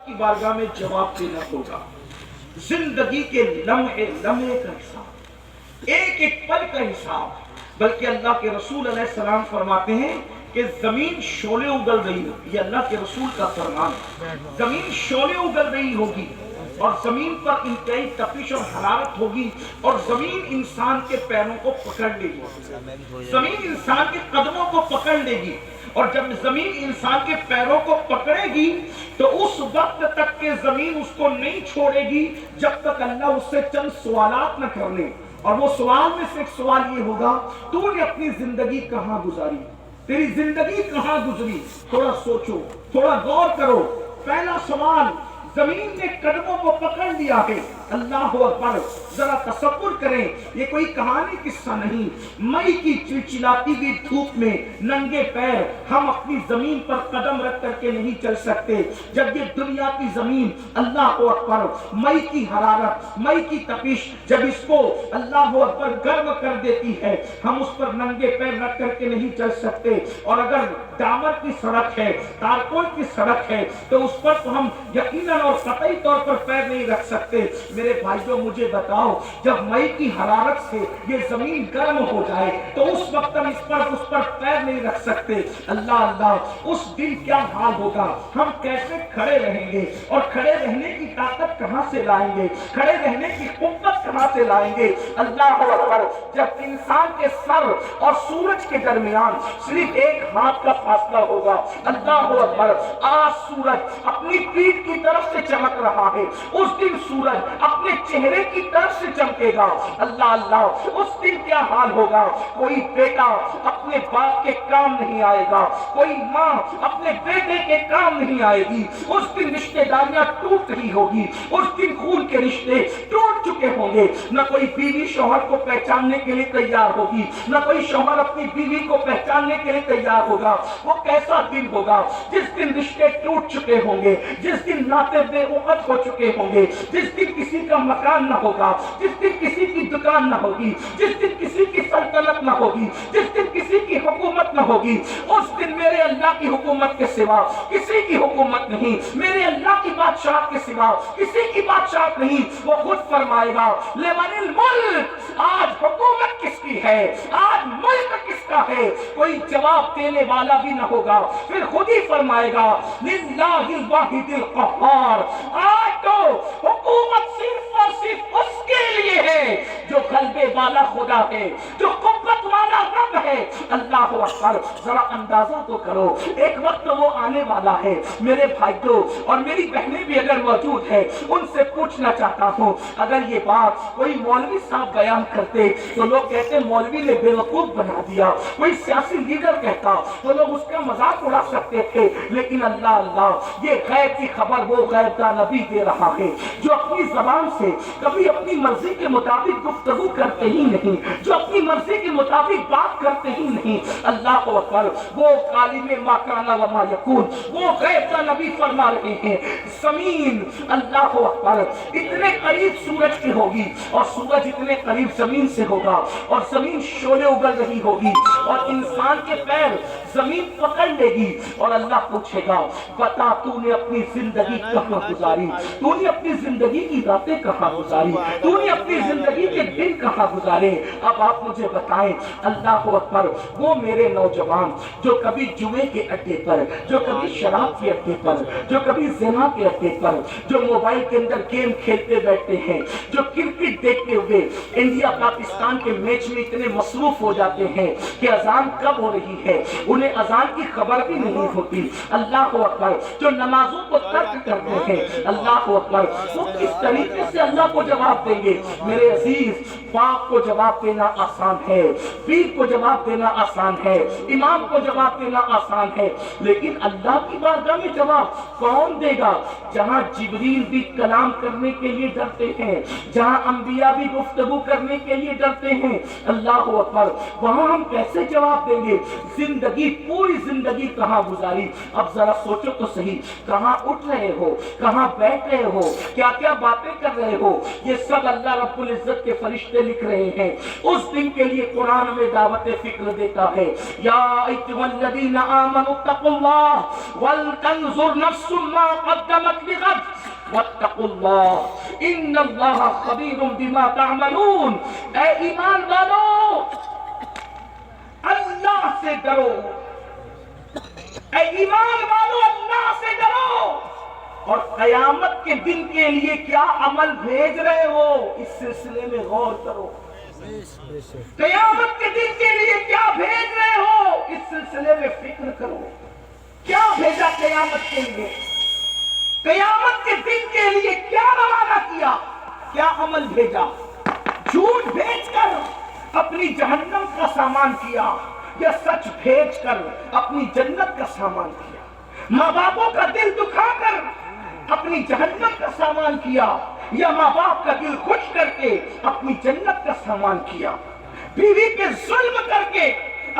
کی بارگاہ میں جواب دینا ہوگا. زندگی کے لمحے لمحے کا حساب، ایک ایک پل کا حساب. بلکہ اللہ کے رسول علیہ السلام فرماتے ہیں کہ زمین شعلے اگل رہی ہوگی. یہ اللہ کے رسول کا فرمان ہے. زمین شعلے اگل رہی ہوگی اور زمین پر انتہائی تپش اور حرارت ہوگی اور زمین انسان کے پیروں کو پکڑ لے گی، زمین انسان کے قدموں کو پکڑ لے گی. اور جب زمین انسان کے پیروں کو پکڑے گی تو اس وقت تک کہ زمین اس کو نہیں چھوڑے گی جب تک اللہ اس سے چند سوالات نہ کر لے. اور وہ سوال میں سے ایک سوال یہ ہوگا، تو نے اپنی زندگی کہاں گزاری، تیری زندگی کہاں گزری؟ تھوڑا سوچو، تھوڑا غور کرو. پہلا سوال، زمین نے قدموں کو پکڑ لیا ہے. اللہ اکبر. ذرا تصور کریں، یہ کوئی کہانی قصہ نہیں. مئی کی چلچلاتی ہوئی دھوپ میں ننگے پیر ہم اپنی زمین پر قدم رکھ کر کے نہیں چل سکتے. جب یہ دنیا کی زمین اللہ اکبر مئی کی حرارت، مئی کی تپش جب اس کو اللہ اکبر گرم کر دیتی ہے، ہم اس پر ننگے پیر رکھ کر کے نہیں چل سکتے. اور اگر ڈامر کی سڑک ہے، تارکول کی سڑک ہے، تو اس پر تو ہم یقیناً اور قطعی طور پر پیر نہیں رکھ سکتے. میرے بھائیوں مجھے بتاؤ، جب مئی کی حرارت سے یہ زمین گرم ہو جائے تو اس وقت ہم اس پر پیر نہیں رکھ سکتے. اللہ اللہ، اس دن کیا حال ہوگا؟ ہم کیسے کھڑے رہیں گے؟ اور کھڑے رہنے کی طاقت کہاں سے لائیں گے؟ کھڑے رہنے کی قوت کہاں سے لائیں گے؟ اللہ اکبر. جب انسان کے سر اور سورج کے درمیان صرف ایک ہاتھ کا فاصلہ ہوگا. اللہ اکبر. آج سورج اپنی پیٹھ کی طرف سے چمک رہا ہے، اس دن سورج اپنے چہرے کی طرف سے چمکے گا. اللہ اللہ، اس دن کیا حال ہوگا؟ کوئی بیٹا اپنے باپ کے کام نہیں آئے گا، کوئی ماں اپنے بیٹے کے کام نہیں آئے گی. اس دن رشتہ داریاں ٹوٹ رہی ہوگی، اس دن خون کے رشتے ٹوٹ چکے ہوں گے. نہ کوئی بیوی شوہر کو پہچاننے کے لیے تیار ہوگی، نہ کوئی شوہر اپنی بیوی کو پہچاننے کے لیے تیار ہوگا. وہ کیسا دن ہوگا جس دن رشتے ٹوٹ چکے ہوں گے، جس دن ناطے بے وقت ہو چکے ہوں گے، جس دن کسی کا مکان نہ ہوگا، جس دن کسی کی دکان نہ ہوگی، جس دن کسی کی سلطنت نہ ہوگی، جس دن کسی کی حکومت نہ ہوگی. اس دن میرے اللہ کی حکومت کے سوا کسی کی حکومت نہیں، میرے اللہ کی بادشاہت کے سوا کسی کی بادشاہت نہیں. وہ خود فرمائے گا لمن الملک، آج حکومت کس کی ہے، آج ملک کس کا ہے؟ کوئی جواب دینے والا بھی نہ ہوگا. پھر خود ہی فرمائے گا للہ الواحد القہار، آج تو حکومت صرف اور صرف اس کے لیے ہے جو غلبے والا خدا ہے، جو قوت والا رب ہے. اللہ اکبر. ذرا اندازہ تو کرو، ایک وقت وہ آنے والا ہے. میرے بھائیوں اور میری بہنیں بھی اگر موجود ہیں، ان سے پوچھنا چاہتا ہوں، اگر یہ بات کوئی مولوی صاحب بیان کرتے تو لوگ کہتے مولوی نے بیوقوف بنا دیا. کوئی سیاسی لیڈر کہتا تو لوگ اس کا مذاق اڑا سکتے تھے. لیکن اللہ اللہ، یہ غیب کی خبر وہ غیب کا نبی دے رہا ہے جو اپنی زبان سے کبھی اپنی مرضی کے مطابق گفتگو کرتے ہی نہیں، جو اپنی مرضی کے مطابق بات کرتے ہی نہیں. اللہ اکبر. وہ عالم ما کان و ما یکون، وہ غیب کا نبی فرما رہے ہیں زمین اللہ اکبر اتنے قریب سورج کی ہوگی اور سورج اتنے قریب زمین سے ہوگا اور زمین شعلے اگل رہی ہوگی اور انسان کے پیر زمین پکڑ لے گی. اور اللہ پوچھے گا بتا تو نے اپنی زندگی کہاں گزاری، تو نے اپنی زندگی کی راتیں کہاں گزاری، تو نے اپنی زندگی کے دن کہاں گزارے؟ اب آپ مجھے بتائیں. اللہ اکبر. وہ میرے نوجوان جو کبھی جوئے کے اڈے پر، جو کبھی شراب کے اڈے پر، جو کبھی زنا کے اڈے پر، جو موبائل کے اندر گیم کھیلتے بیٹھتے ہیں، جو کرکٹ دیکھتے ہوئے انڈیا پاکستان کے میچ میں اتنے مصروف ہو جاتے ہیں کہ اذان کب ہو رہی ہے انہیں اذان کی خبر بھی نہیں ہوتی. اللہ اکبر. جو نمازوں کو ترک کرتے ہیں، اللہ اکبر، وہ کس طریقے سے اللہ کو جواب دیں گے؟ میرے عزیز، باپ کو جواب دینا آسان ہے، پیر کو جواب دینا آسان ہے، امام کو جواب دینا آسان ہے، لیکن اللہ کی بارگاہ میں جواب کون دے گا؟ جہاں جبریل بھی کلام کرنے کے لیے ڈرتے ہیں، جہاں انبیاء بھی گفتگو کرنے کے لیے ڈرتے ہیں، اللہ اکبر، وہاں ہم کیسے جواب دیں گے؟ زندگی، پوری زندگی کہاں گزاری؟ اب ذرا سوچو تو صحیح، کہاں اٹھ رہے ہو، کہاں بیٹھ رہے ہو، کیا کیا باتیں کر رہے ہو؟ یہ سب اللہ رب العزت کے فرشتے لکھ رہے ہیں. اس دن کے لیے قرآن میں دعوت فکر دیتا ہے. یا ایھا الذین آمنوا اتقوا اللہ ولتنظر نفس ما قدمت لغد. واتقوا اللہ ان اللہ خبیر بما تعملون۔ اے ایمان والو اللہ سے ڈرو، اے ایمان والو اللہ سے ڈرو، اور قیامت کے دن کے لیے کیا عمل بھیج رہے ہو اس سلسلے میں غور کرو۔ قیامت کے دن کے لیے کیا بھیج رہے ہو اس سلسلے میں فکر کرو۔ کیا بھیجا قیامت کے لیے؟ قیامت کے دن کے لیے کیا روانہ کیا؟ کیا عمل بھیجا؟ جھوٹ بھیج کر اپنی جہنم کا سامان کیا یا سچ بھیج کر اپنی جنت کا سامان کیا؟ ماں باپوں کا دل دکھا کر اپنی جہنم کا سامان کیا یا ماں باپ کا دل خوش کر کے اپنی جنت کا سامان کیا؟ بیوی پہ ظلم کر کے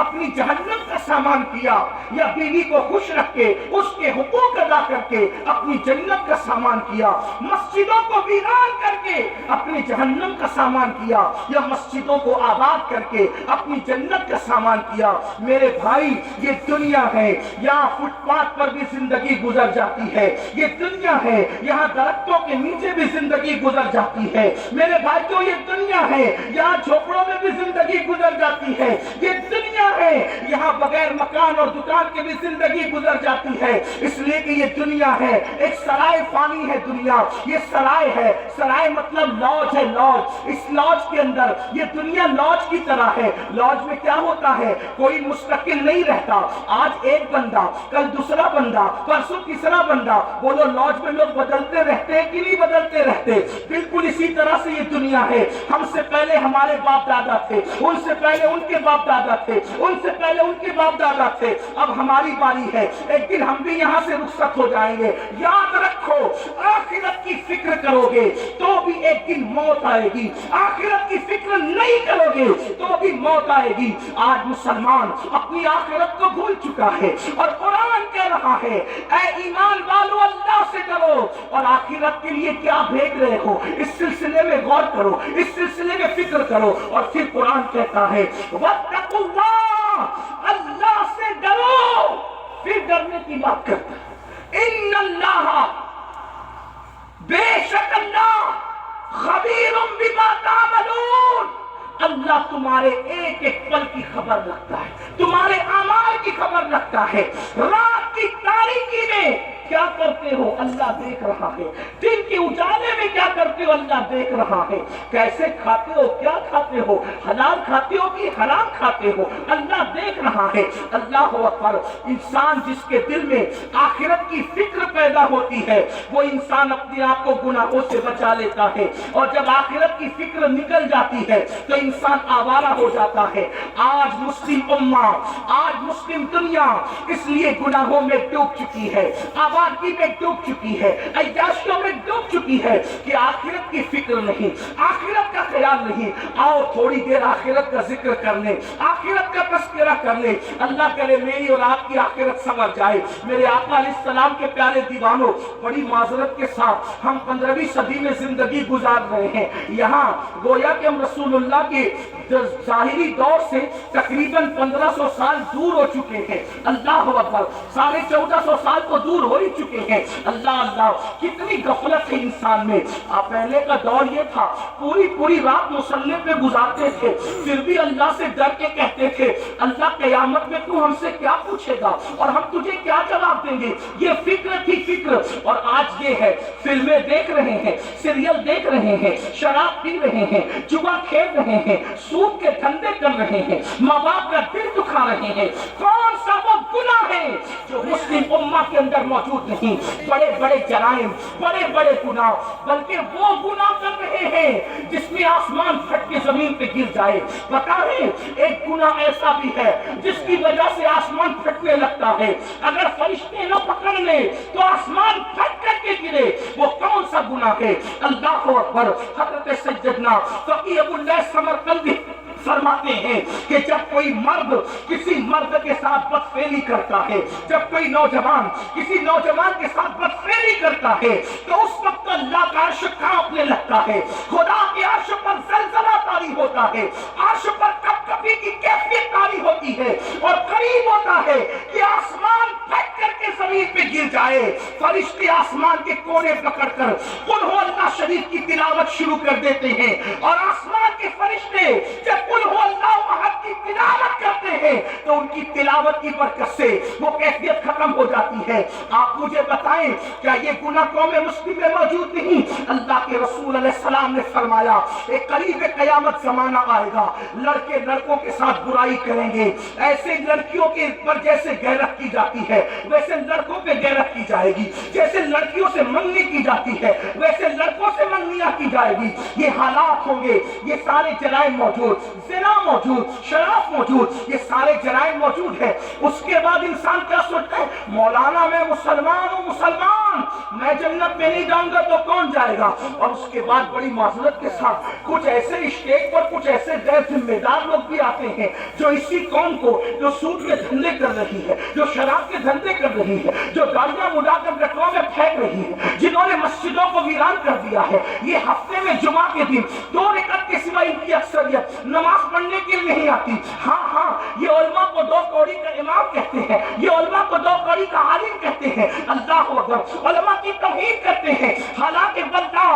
اپنی جہنم کا سامان کیا یا بیوی کو خوش رکھ کے اس کے حقوق ادا کر کے اپنی جنت کا سامان کیا؟ مسجدوں کو ویران کر کے اپنی جہنم کا سامان کیا یا مسجدوں کو آباد کر کے اپنی جنت کا سامان کیا؟ میرے بھائی یہ دنیا ہے، یہاں فٹ پاتھ پر بھی زندگی گزر جاتی ہے، یہ دنیا ہے یہاں درختوں کے نیچے بھی زندگی گزر جاتی ہے، میرے بھائیوں یہ دنیا ہے یہاں جھوپڑوں میں بھی زندگی گزر جاتی ہے، یہ دنیا ہے یہاں بغیر مکان اور دکان کے بھی زندگی گزر جاتی ہے، اس لیے کہ یہ دنیا ہے ایک سرائے فانی ہے، دنیا یہ سرائے ہے، سرائے مطلب لاج ہے، لاج، اس لاج کے اندر یہ دنیا لاج کی طرح ہے۔ لاج میں کیا ہوتا ہے؟ کوئی مستقل نہیں رہتا، آج ایک بندہ کل دوسرا بندہ پرسوں تیسرا بندہ، بولو لاج میں لوگ بدلتے رہتے ہیں کہ نہیں بدلتے رہتے؟ بالکل اسی طرح سے یہ دنیا ہے، ہم سے پہلے ہمارے باپ دادا تھے، ان سے پہلے ان کے باپ دادا تھے، ان سے پہلے ان کے باپ دادا تھے، اب ہماری باری ہے، ایک دن ہم بھی یہاں سے رخصت ہو جائیں گے۔ یاد رکھو آخرت کی فکر کرو گے تو بھی ایک دن موت آئے گی، آخرت کی فکر نہیں کرو گے تو بھی موت آئے گی۔ آج مسلمان اپنی آخرت کو بھول چکا ہے اور قرآن کہہ رہا ہے اے ایمان والو اللہ سے ڈرو اور آخرت کے لیے کیا بھیج رہے ہو اس سلسلے میں غور کرو، اس سلسلے میں فکر کرو۔ اور پھر قرآن کہتا ہے واتقوا اللہ، اللہ سے ڈرو، پھر ڈرنے کی بات کرتا ہے ان اللہ، بے شک اللہ، خبیر بما تعملون، اللہ تمہارے ایک ایک پل کی خبر رکھتا ہے، تمہارے اعمال کی خبر رکھتا ہے۔ رات کی تاریکی میں کیا کرتے ہو اللہ دیکھ رہا ہے، دن کے اجالے میں کیا کرتے ہو اللہ دیکھ رہا ہے، کیسے کھاتے ہو، کیا کھاتے ہو، حلال کھاتے ہو کہ حرام کھاتے ہو، اللہ دیکھ رہا ہے۔ اللہ اکبر۔ انسان جس کے دل میں آخرت کی فکر پیدا ہوتی ہے وہ انسان اپنے آپ کو گناہوں سے بچا لیتا ہے، اور جب آخرت کی فکر نکل جاتی ہے تو انسان آوارہ ہو جاتا ہے۔ آج مسلم امہ، آج مسلم دنیا اس لیے گناہوں میں ڈوب چکی ہے، آبادی میں ڈوب چکی ہے، عیاشیوں میں ڈوب چکی ہے کہ آخرت کی فکر نہیں، آخرت کا خیال نہیں۔ آؤ تھوڑی دیر آخرت کا ذکر کر لیں، آخرت کا تذکرہ کر لیں، اللہ کرے میری اور آپ کی آخرت سمجھ جائے۔ میرے آقا علیہ السلام کے پیارے دیوانوں، بڑی معذرت کے ساتھ ہم 15ویں صدی میں زندگی گزار رہے ہیں، یہاں گویا کہ ہم رسول اللہ کے ظاہری دور سے تقریباً 1500 سال دور ہو چکے ہیں۔ اللہ اکبر، 1450 سال تو دور ہو ہی چکے ہیں۔ اللہ اللہ، کتنی غفلت ہے انسان میں۔ پہلے کا دور یہ تھا پوری رات مصلی پہ گزارتے تھے، پھر بھی اللہ سے ڈر کے کہتے تھے اللہ قیامت میں تو ہم سے کیا پوچھے گا اور ہم تجھے کیا جواب دیں گے۔ یہ فکر تھی فکر، اور آج یہ ہے فلمیں دیکھ رہے ہیں، سیریل دیکھ رہے ہیں، شراب پی رہے ہیں، جوا کھیل رہے ہیں، سود کے دھندے کر رہے ہیں، ماں باپ کا دل دکھا رہے ہیں۔ کون سا وہ گناہ ہے جو مسلم امہ کے اندر موجود نہیں؟ بڑے بڑے جرائم، بڑے بڑے گناہ، بلکہ وہ گناہ کر رہے ہیں جس میں آسمان پھٹ کے زمین پہ گر جائے۔ بتائیں ایک گناہ ایسا بھی ہے جس کی وجہ سے آسمان پھٹنے لگتا ہے، اگر فرشتے نہ پکڑ لیں تو آسمان پھٹ کر کے گرے، وہ کون سا گناہ ہے؟ اللہ اکبر۔ حضرت سیدنا فقیہ ابو اللیث سمرقندی فرماتے ہیں کہ جب کوئی مرد کسی مرد کے ساتھ بدفعلی کرتا ہے، جب کوئی نوجوان کسی نوجوان کے ساتھ بدفعلی کرتا ہے تو اس وقت اللہ کا عرش کانپنے لگتا ہے، خدا کے عرش پر زلزلہ طاری ہوتا ہے، عرش پر کپکپی کی کیفیت طاری ہوتی ہے، اور قریب ہوتا ہے کہ آسمان پھٹ کر کے زمین پہ گر جائے، فرشتے آسمان کے کونے پکڑ کر قل ہو اللہ شریف کی تلاوت شروع کر دیتے ہیں، اور آسمان کے فرشتے جب قل ہو اللہ احد کی تلاوت کرتے ہیں تو ان کی تلاوت کی برکت سے وہ کیفیت ختم ہو جاتی ہے۔ آپ مجھے بتائیں کیا یہ گناہ قوم مسلم میں موجود نہیں؟ اللہ کے رسول علیہ السلام نے فرمایا ایک قریب قیامت زمانہ آئے گا، لڑکے لڑکوں کے ساتھ برائی کریں گے، ایسے لڑکیوں کے پر جیسے غیرت کی جاتی ہے ویسے لڑکوں پہ غیرت کی جائے گی، جیسے لڑکیوں سے منگنی کی جاتی ہے ویسے لڑکوں سے منگنیاں کی جائے گی۔ یہ حالات ہوں گے، یہ سارے جرائم موجود، زنا موجود، شراب موجود، یہ سارے جرائم موجود ہے۔ اس کے بعد انسان کیا سوچتا ہے، مولانا میں مسلمان ہوں، مسلمان میں جنت میں نہیں جاؤں گا تو کون جائے گا؟ اور اس کے بعد بڑی معذرت کے ساتھ کچھ ایسے اسٹیج پر کچھ ایسے غیر ذمہ دار لوگ بھی آتے ہیں جو اسی قوم کو، جو سود کے دھندے کر رہی ہے، جو شراب کے دھندے کر رہی ہے، جو گاڑیاں اڑا کر گٹروں میں پھینک رہی ہے، جنہوں نے مسجدوں کو ویران کر دیا ہے، یہ ہفتے میں جمعہ کے دن 2 رکعت کے سوا ان کی اکثریت نماز پڑھنے کے لیے نہیں آتی۔ ہاں ہاں، یہ علماء کو 2 کوڑی کا امام کہتے ہیں، یہ علماء کو 2 کوڑی کا عالم کہتے ہیں، اللہ اکبر، علماء کی توہین کرتے ہیں، حالانکہ بندہ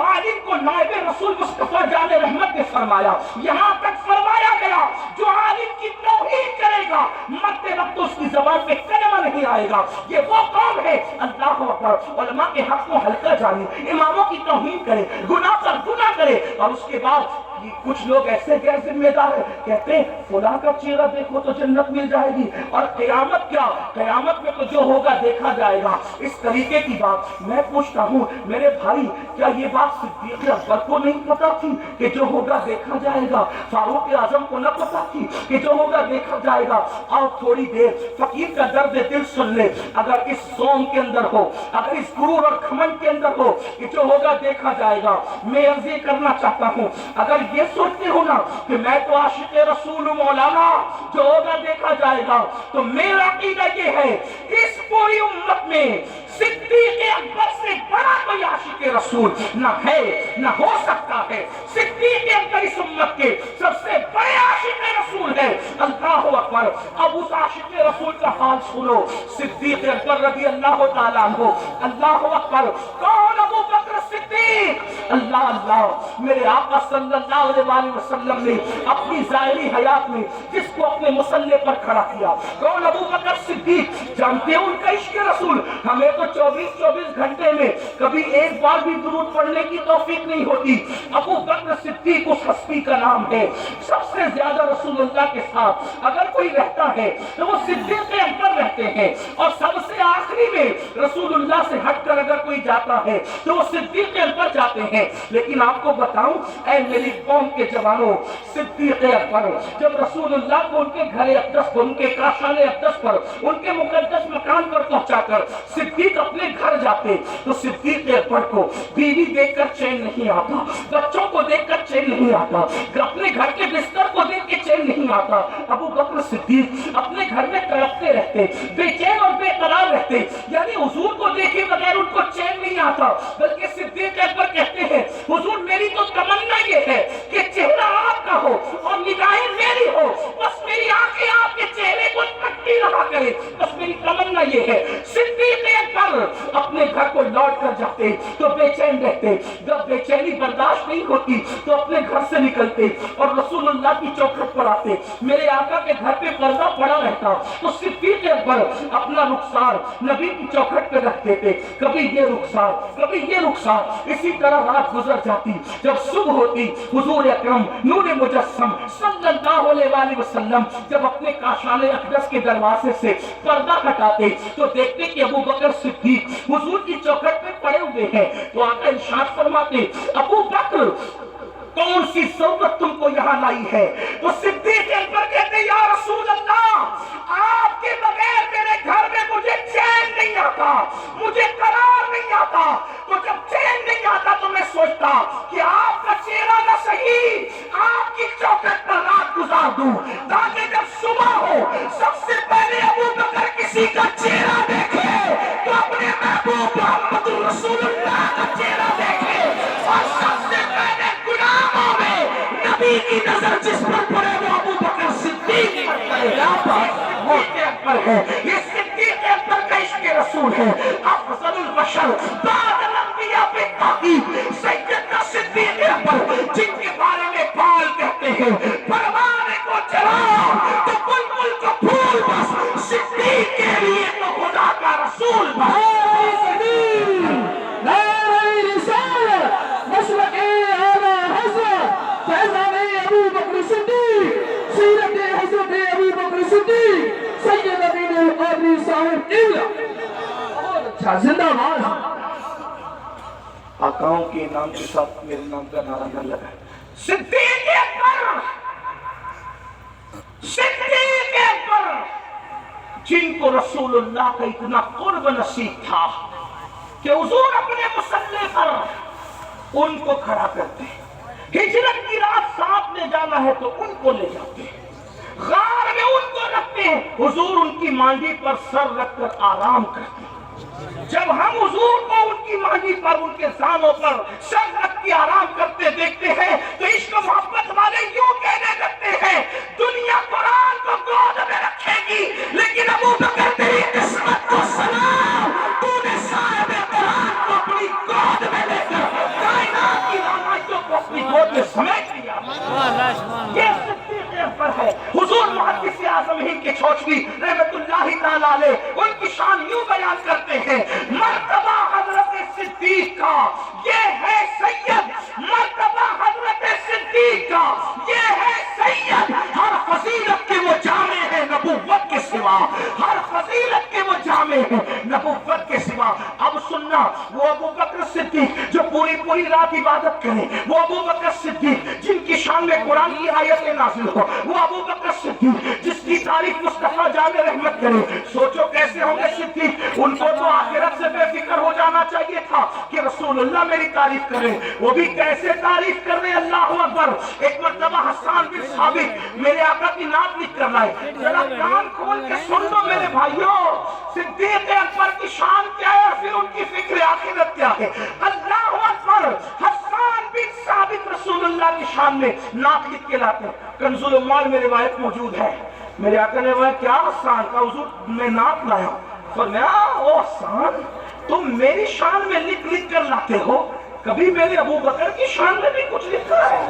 عالم کو نائب رسول مصطفیٰ جان رحمت نے فرمایا، یہاں تک فرمایا گیا جو عالم کی توہین کرے گا مرتے وقت اس کی زبان پہ کلمہ نہیں آئے گا۔ یہ وہ قوم ہے، اللہ اکبر، علماء کے حق کو ہلکا جانے، اماموں کی توہین کرے، گناہ پر گناہ کرے، اور اس کے بعد کچھ لوگ ایسے غیر ذمہ دار ہیں، کہتے ہیں فلاں کا چہرہ دیکھو تو جنت مل جائے گی، اور قیامت کیا، قیامت میں تو جو ہوگا دیکھا جائے گا۔ اس طریقے کی بات میں پوچھتا ہوں میرے بھائی، کیا یہ بات صدیق اکبر کو نہیں پتا تھی کہ جو ہوگا دیکھا جائے گا؟ فاروق اعظم کو نہ پتا تھی کہ جو ہوگا دیکھا جائے گا؟ اور تھوڑی دیر فقیر کا درد دل سن لے، اگر اس سوم کے اندر ہو، اگر اس غرور اور گھمنڈ کے اندر ہو کہ جو ہوگا دیکھا جائے گا، میں عرض یہ کرنا چاہتا ہوں، اگر یہ سوچتے ہو نا کہ میں تو عاشق رسول مولانا جو ہوگا دیکھا جائے گا، تو میرا عقیدہ یہ ہے اس پوری امت میں صدیق اکبر سے بڑا کوئی عاشق رسول نہ ہے، نہ ہو سکتا ہے۔ صدیق اکبر اس امت کے سب سے بڑے عاشق رسول ہے، اللہ اکبر۔ اب اس عاشق رسول کا حال سنو، صدیق اکبر رضی اللہ تعالیٰ عنہ، اللہ اکبر۔ کون ابو بکر صدیق؟ اللہ اللہ، میرے آقا صلی اللہ علیہ وسلم نے اپنی ظاہری حیات میں جس کو اپنے مصلے پر کھڑا کیا، کون؟ ابو بکر صدیق۔ جانتے ہیں ان کا عشق رسول، ہمیں تو 24 گھنٹے میں کبھی ایک بار بھی درود پڑھنے کی توفیق نہیں ہوتی۔ ابو بکر صدیق اس ہستی کا نام ہے، سب سے زیادہ رسول اللہ کے ساتھ اگر کوئی رہتا ہے تو وہ صدیق اکبر رہتے ہیں، اور سب سے آخری میں رسول اللہ سے ہٹ کر اگر کوئی جاتا ہے تو وہ صدیق اکبر جاتے ہیں۔ لیکن آپ کو بتاؤں اے میری قوم کے جوانوں، صدیق اکبر جب رسول اللہ کو ان کے گھر اقدس پر، ان کے کاشان اقدس پر، ان کے مقدس مکان پر پہنچا کر صدیق اپنے گھر جاتے تو صدیق اکبر کو بیوی دیکھ کر چین نہیں آتا، بچوں کو دیکھ کر چین نہیں آتا، اپنے گھر کے بستر کو دیکھ کے چین نہیں آتا۔ ابو بکر صدیق اپنے گھر میں تڑپتے رہتے، بے چین اور بے قرار رہتے، یعنی حضور کو دیکھے بغیر ان کو چین نہیں آتا، بلکہ صدیق اکبر کہتے ہیں حضور میری تو تمنا یہ ہے کہ چہرہ آپ کا ہو اور نگاہیں میری ہو، بس میری آنکھیں آپ کے چہرے کو تکتی رہا کرے، بس میری تمنا یہ ہے۔ صدیق اکبر اپنے گھر کو لوٹ کر جاتے تو بے چین رہتے، جب بے چینی برداشت نہیں ہوتی تو اپنے گھر سے نکلتے اور رسول اللہ کی چوکھٹ پر آتے، میرے آقا کے گھر پہ پردہ پڑا رہتا تو صدیق اکبر اپنا رخسار نبی کی چوکھٹ پہ رکھ دیتے، کبھی یہ رخسار کبھی یہ رخسار، اسی طرح رات گزر جاتی، جب صبح ہوتی حضور اکرم نور مجسم صلی اللہ علیہ وسلم جب اپنے کاشان اقدس کے دروازے سے پردہ ہٹاتے تو دیکھتے کہ ابو بکر صدیق حضور کی چوکھٹ پہ پڑے ہوئے ہیں، تو آقا ارشاد فرماتے ابو بکر کون سی ضرورت تم کو یہاں لائی ہے؟ تو صدیق اکبر کہتے یا رسول اللہ آپ کے بغیر میرے گھر میں مجھے چین نہیں آتا، مجھے قرار نہیں آتا، تو جب چین نہیں آتا تو میں سوچتا کہ آپ کا چہرہ نہ صحیح آپ کی چوکھٹ پر رات گزار دوں تاکہ جب صبح ہو سب سے پہلے ابو بکر کسی کا چہرہ دیکھے تو اپنے محبوب محمد رسول اللہ کا چہرہ دیکھے، اور سب سے پہلے گناہوں میں نبی کی نظر جس پر پڑے وہ ابو بکر صدیق اکبر ہے۔ یہ صدیق اکبر کا عشق رسول ہے، افضل البشر بعد الانبیاء بالتحقیق سیدنا صدیق اکبر، جن کے بارے میں بال کہتے ہیں پروانے کو چلاؤ تو بلبل کو پھول بس، صدیق کے لیے تو خدا کا رسول بس۔ زندہ باد۔ آقاؤں کے نام کے ساتھ میرے نام کا نعرہ نہ لگا۔ صدیق اکبر، صدیق اکبر، جن کو رسول اللہ کا اتنا قرب نصیب تھا کہ حضور اپنے مصلی پر ان کو کھڑا کرتے، ہجرت کی رات ساتھ لے جانا ہے تو ان کو لے جاتے، غار میں ان کو رکھتے ہیں، حضور ان کی مانڈی پر سر رکھ کر آرام کرتے۔ جب ہم حضور کو ان کی مانڈی پر، ان کے زانوں پر سر رکھ کے آرام کرتے دیکھتے ہیں تو عشق و محبت والے یوں کہنے لگتے ہیں دنیا قرآن کو گود میں رکھے گی لیکن ابو بکر تیری قسمت کو سلام، تو نے صاحب قرآن کو اپنی گود میں لے کر کائنات کی رہنمائیوں کو اپنی گود میں سمیٹ لیا۔ یہ صدیق اکبر ہے۔ حضور محدث اعظم ہند کے چھوچوی رحمت اللہ تعالیٰ علیہ ان کی شان یوں بیان کرتے ہیں، مرتبہ حضرت صدیق کا یہ ہے سید، مرتبہ حضرت صدیق کا یہ ہے سید، ہر فضیلت کے وہ جامع ہے نبوت کے سوا، ہر فضیلت کے وہ جامع ہے نبوت کے سوا۔ اب سننا، وہ ابو بکر صدیق جو پوری رات عبادت کرے، وہ ابو بکر صدیق جن کی شان میں قرآن کی آیتیں نازل ہو، وہ ابو بکر صدیق جس کی تعریف مصطفیٰ جامع رحمت کرے، سوچو کیسے ہوں گے صدیق؟ ان کو تو آخرت سے بے فکر ہو جانا چاہیے تھا کہ رسول اللہ میری تعریف کرے، وہ بھی کیسے تعریف کر رہے، اللہ اکبر۔ ایک مرتبہ حسان بن ثابت میرے آقا کی نعت لکھ کر لائے، ذرا کان کھول کے سن لو میرے بھائیوں، صدیق اکبر کی شان کیا ہے اور پھر ان کی فکر آخرت کیا ہے۔ اللہ اکبر، حسان بن ثابت رسول اللہ کی شان میں نعت لکھ کے لاتے ہیں، کنز الاموال میں روایت موجود ہے، میرے آقا نے کہا کیا حسان کا حضور میں نعت لایا، فرمایا او حسان تم میری شان میں لکھ کر لاتے ہو، کبھی میرے ابو بکر کی شان میں بھی کچھ لکھا ہے؟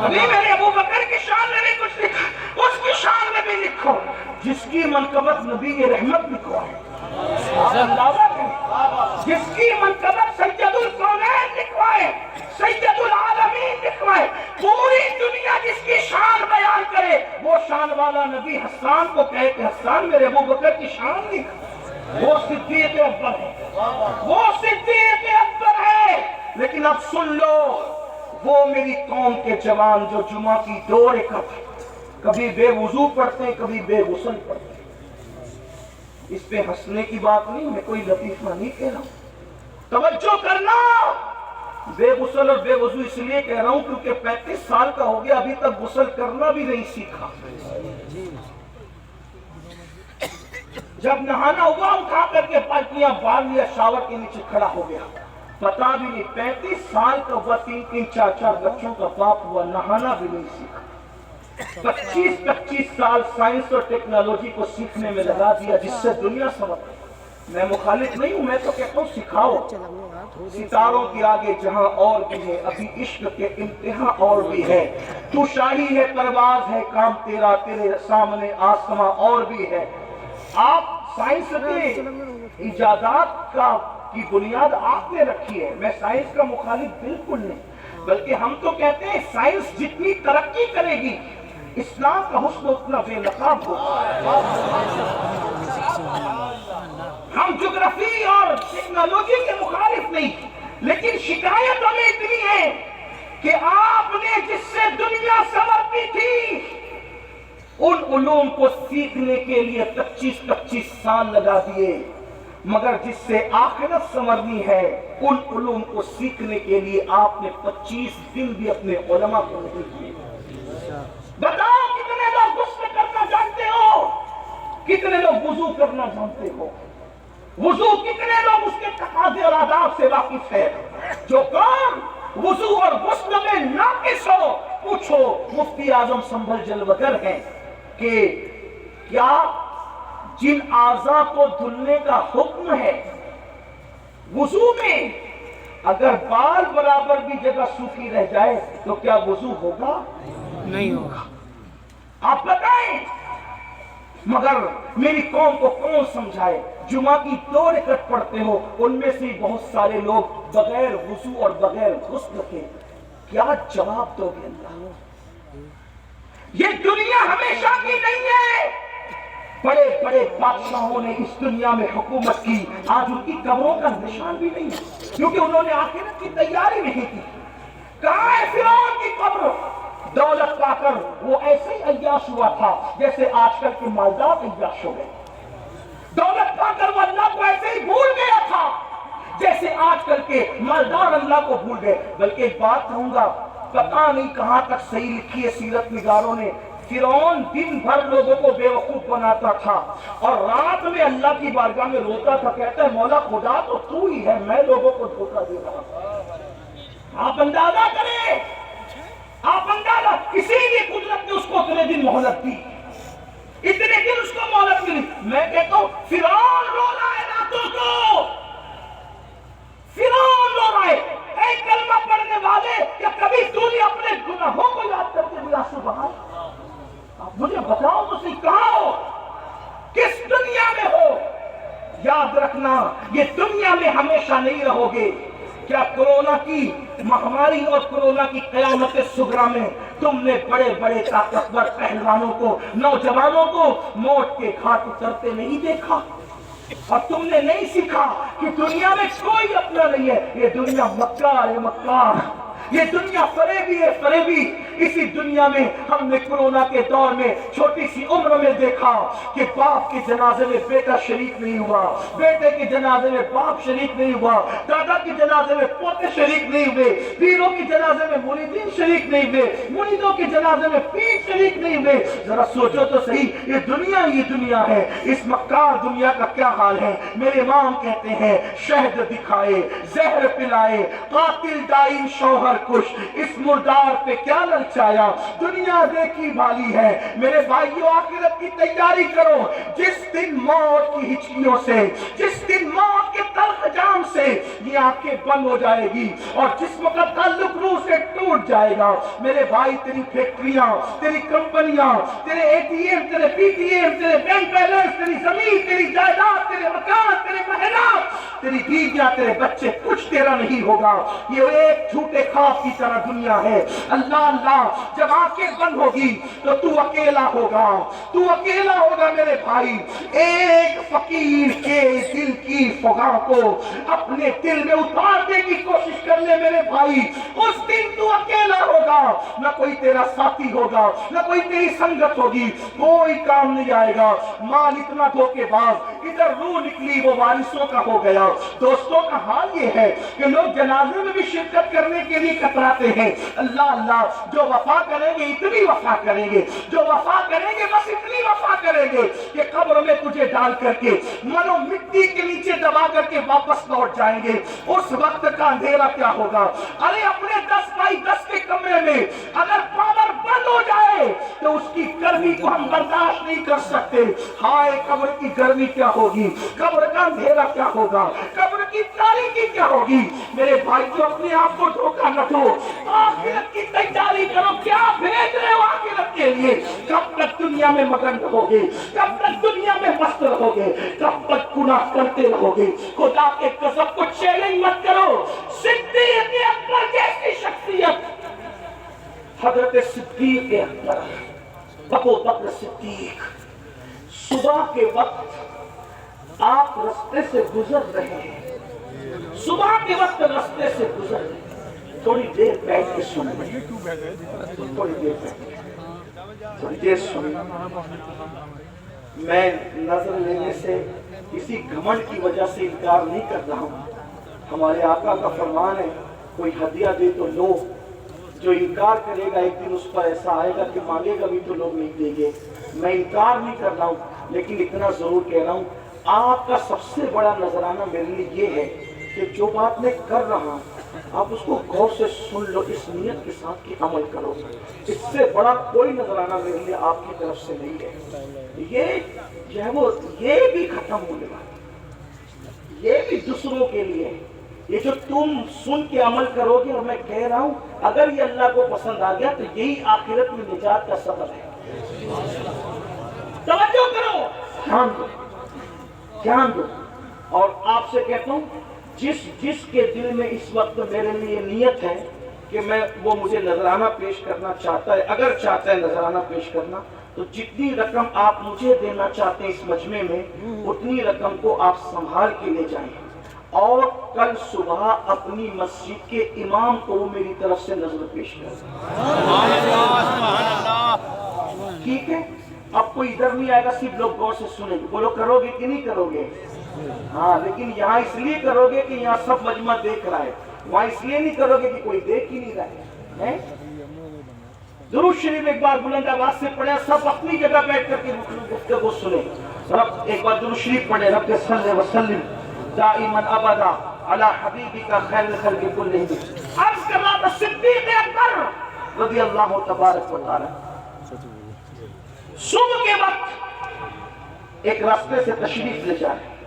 کبھی میرے ابو بکر کی شان میں بھی کچھ لکھا، اس کی شان میں بھی لکھو جس کی منقبت نبی رحمت لکھو ہے، جس کی منقبت سید الکونین لکھوائے، سید العالمین لکھوائے، پوری دنیا جس کی شان بیان کرے، وہ شان والا نبی حسان کو کہے کہ حسان میرے ابو بکر کی شان لکھ، وہ صدیق اکبر ہے، وہ صدیق اکبر ہے۔ لیکن اب سن لو، وہ میری قوم کے جوان جو جمعہ کی 2 رکعت کبھی بے وضو پڑھتے ہیں کبھی بے غسل پڑھتے ہیں، اس پہ ہنسنے کی بات نہیں، میں کوئی لطیفہ نہیں کہہ رہا ہوں، توجہ کرنا، بے غسل اور بے وضو اس لیے کہہ رہا ہوں کیونکہ 35 سال کا ہو گیا ابھی تک غسل کرنا بھی نہیں سیکھا، جب نہانا ہوا اٹھا کر کے پالٹیاں بال لیا، شاور کے نیچے کھڑا ہو گیا، پتا بھی نہیں 35 سال کا ہوا، 3 4 بچوں کا باپ ہوا، نہانا بھی نہیں سیکھا، 25 سال سائنس اور ٹیکنالوجی کو سیکھنے میں لگا دیا جس سے دنیا سمجھ۔ میں مخالف نہیں ہوں، میں تو کہتا ہوں سکھاؤ، ستاروں کے آگے جہاں اور بھی ہے، ابھی عشق کے انتہا اور بھی ہے، تو شاہی ہے پرواز ہے کام تیرا، تیرے سامنے آسماں اور بھی ہے۔ آپ سائنس کے ایجادات کی بنیاد آپ نے رکھی ہے، میں سائنس کا مخالف بالکل نہیں، بلکہ ہم تو کہتے ہیں سائنس جتنی ترقی کرے گی اسلام کا حسن اتنا بے نقاب ہوگا۔ ہم جغرافی اور ٹیکنالوجی کے مخالف نہیں، لیکن شکایت ہمیں اتنی ہے کہ آپ نے جس سے دنیا سنورتی تھی ان علوم کو سیکھنے کے لیے 25 سال لگا دیے، مگر جس سے آخرت سنورنی ہے ان علوم کو سیکھنے کے لیے آپ نے 25 دن بھی اپنے علماء کو نہیں دیے۔ بتاؤ کتنے لوگ غسل کرنا جانتے ہو، کتنے لوگ وضو کرنا جانتے ہو، وضو کتنے لوگ اس کے تقاضے اور آداب سے واقف ہے؟ جو کام وضو اور غسل میں ناقص ہو پوچھو مفتی اعظم سنبھل جلوگر ہیں کہ کیا جن اعضاء کو دھلنے کا حکم ہے وضو میں، اگر بال برابر بھی جگہ سوکھی رہ جائے تو کیا وضو ہوگا؟ نہیں ہوگا۔ آپ بتائیں، مگر میری قوم کو کون سمجھائے؟ جمعہ کی 2 رکعت پڑھتے ہو، ان میں سے بہت سارے لوگ بغیر وضو اور بغیر غسل کے، کیا جواب دو گے اللہ؟ یہ دنیا ہمیشہ کی نہیں ہے۔ بڑے بڑے بادشاہوں نے اس دنیا میں حکومت کی، آج ان کی قبروں کا نشان بھی نہیں ہے، کیونکہ انہوں نے آخرت کی تیاری نہیں کی۔ کہاں ہے فرعون کی قبر؟ دولت پا کر وہ ایسے ہی عیاش ہوا تھا جیسے آج کل کے مالدار عیاش ہو گئے۔ دولت پا کر وہ اللہ کو ایسے ہی بھول گیا تھا جیسے آج کل کے مالدار اللہ کو بھول گئے۔ بلکہ ایک بات کہوں گا، پتہ نہیں کہاں تک صحیح لکھی ہے سیرت نگاروں نے، فرعون دن بھر لوگوں کو بے وقوف بناتا تھا اور رات میں اللہ کی بارگاہ میں روتا تھا، کہتا ہے مولا خدا تو تو ہی ہے، میں لوگوں کو دھوکہ دے رہا ہوں۔ آپ اندازہ کریں، آپ اندازہ، اسی لیے قدرت نے اس کو اتنے دن مہلت دی، اتنے دن اس کو مہلت ملی۔ میں کہتا ہوں فرعون رو رہا ہے راتوں کو، فرعون رو رہا ہے۔ اے کلمہ پڑھنے والے، کیا کبھی تو نے اپنے گناہوں کو یاد کرتے ہوئے آنسو بہائے؟ آپ مجھے بتاؤ تو صحیح، کہاں ہو، کس دنیا میں ہو؟ یاد رکھنا یہ دنیا میں ہمیشہ نہیں رہو گے۔ کیا کورونا کی مہاماری اور کورونا کی قیامت صغریٰ میں تم نے بڑے بڑے طاقتور پہلوانوں کو، نوجوانوں کو موت کے گھاٹ اترتے نہیں دیکھا؟ اور تم نے نہیں سیکھا کہ دنیا میں کوئی اپنا نہیں ہے، یہ دنیا مکار ہے، مکار، یہ دنیا فریبی ہے، فریبی۔ اسی دنیا میں ہم نے کورونا کے دور میں چھوٹی سی عمر میں دیکھا کہ باپ کے جنازے میں بیٹا شریک نہیں ہوا، بیٹے کے جنازے میں باپ شریک نہیں ہوا، دادا کے جنازے میں پوتے شریک نہیں ہوئے، پیروں کے جنازے میں مریدین شریک نہیں ہوئے، مریدوں کے جنازے میں پیر شریک نہیں ہوئے۔ ذرا سوچو تو صحیح، یہ دنیا ہے، اس مکار دنیا کا کیا حال ہے؟ میرے امام کہتے ہیں شہد دکھائے، زہر پلائے، قاتل دائم شوہر کش، اس مردار پہ کیا للچایا، دنیا دیکھی بھالی ہے۔ میرے بھائیو، آخرت کی تیاری کرو، جس دن موت کی ہچکیوں سے، جس دن موت کے تلخ جام سے یہ آنکھیں بند ہو جائے گی اور جسم کا تعلق روح سے ٹوٹ جائے گا، میرے بھائی تیری فیکٹریاں، تیری کمپنیاں، تیرے اے ٹی ایم، تیرے پی ٹی ایم، تیرے بینک بیلنس، تیری زمین، تیری جائیداد، تیرے مکان، تیرے محلات، تیری بیویاں، تیرے بچے، کچھ تیرا نہیں ہوگا۔ یہ ایک جھوٹے خواب کی طرح دنیا ہے۔ اللہ اللہ، جب آنکھیں بند ہوگی تو اکیلا ہوگا، تو اکیلا ہوگا میرے بھائی۔ ایک فقیر کے دل کی فغاں کو اپنے دل میں اتارنے کی کوشش کر لے میرے بھائی، اس دن تو اکیلا ہوگا، نہ کوئی تیرا ساتھی ہوگا، نہ کوئی تیری سنگت ہوگی، کوئی کام نہیں آئے گا۔ مال اتنا دھوکے باز، ادھر روح نکلی وہ وارثوں کا ہو گیا۔ دوستوں کا حال یہ ہے کہ لوگ جنازے میں بھی شرکت کرنے کے لیے کتراتے ہیں۔ اللہ اللہ، جو وفا کریں گے اتنی وفا کریں گے، جو وفا کریں گے بس اتنی وفا کریں گے کہ قبر میں تجھے ڈال کر کے منو مٹی کے نیچے دبا کر کے واپس لوٹ جائیں گے۔ اس وقت کا اندھیرا کیا ہوگا؟ ارے اپنے 10x10 کے کمرے میں اگر پاور بند ہو جائے تو اس کی گرمی کو ہم برداشت نہیں کر سکتے۔ ہائے قبر کی گرمی کیا ہوگی، قبر کا اندھیرا کیا ہوگا، قبر کی تاریکی کیا ہوگی؟ میرے بھائی جو اپنے آپ کو دھوکہ نہ دو، آخرت کی تیاری کرو۔ کیا بھیج رہے ہو آخرت کے لیے؟ کب تک دنیا میں مگن رہو گے؟ کب تک دنیا میں مست رہو گے؟ کب تک گناہ کرتے رہو گے؟ خدا کے قسم کو چیلنج مت کرو۔ صدیق اکبر جیسی شخصیت، حضرت صدیق اکبر، ابو بکر صدیق، صبح کے وقت آپ رستے سے گزر رہے ہیں، صبح کے وقت رستے سے گزر رہے ہیں، تھوڑی دیر بیٹھ کے سنیں، تھوڑی دیر بیٹھ کے، تھوڑی دیر سنیں۔ میں نظر لینے سے کسی گھمنڈ کی وجہ سے انکار نہیں کر رہا ہوں۔ ہمارے آقا کا فرمان ہے کوئی ہدیہ دے تو لو، جو انکار کرے گا ایک دن اس پر ایسا آئے گا کہ مانگے گا بھی تو لوگ نہیں دیں گے۔ میں انکار نہیں کر رہا ہوں، لیکن اتنا ضرور کہہ رہا ہوں آپ کا سب سے بڑا نذرانہ میرے لیے یہ ہے کہ جو بات میں کر رہا ہوں آپ اس کو غور سے سن لو، اس نیت کے ساتھ کہ عمل کرو. اس سے بڑا کوئی نذرانہ میرے لیے آپ کی طرف سے نہیں ہے. یہ جو ہے وہ یہ بھی ختم ہونے والا، یہ بھی دوسروں کے لیے ہے. یہ جو تم سن کے عمل کرو گے، اور میں کہہ رہا ہوں اگر یہ اللہ کو پسند آ گیا تو یہی آخرت میں نجات کا سبب ہے. توجہ کرو، دھیان دو، دھیان دو. اور آپ سے کہتا ہوں جس کے دل میں اس وقت میرے لیے نیت ہے کہ وہ مجھے نذرانہ پیش کرنا چاہتا ہے، اگر چاہتا ہے نذرانہ پیش کرنا، تو جتنی رقم آپ مجھے دینا چاہتے ہیں اس مجمع میں، اتنی رقم کو آپ سنبھال کے لے جائیں، اور کل صبح اپنی مسجد کے امام کو میری طرف سے نذر پیش کریں. ٹھیک ہے؟ اب کوئی ادھر نہیں آئے گا، صرف لوگ غور سے سنیں گے. بولو کرو گے کہ نہیں کرو گے؟ ہاں، لیکن یہاں اس لیے کرو گے کہ یہاں سب مجمع دیکھ رہا ہے، وہاں اس لیے نہیں کرو گے کہ کوئی دیکھ ہی نہیں رہا ہے. درود شریف ایک بار بلند آواز سے پڑھیں، سب اپنی جگہ بیٹھ کر کے گفتگو سنیں. رب ایک بار درود شریف پڑھیں. رب صلی وسلم دائما ابدا علی حبیبک خیر الخلق کلہم. عرض کرنا صدیق اکبر رضی اللہ تبارک و تعالی صبح کے وقت ایک راستے سے تشریف لے جائے.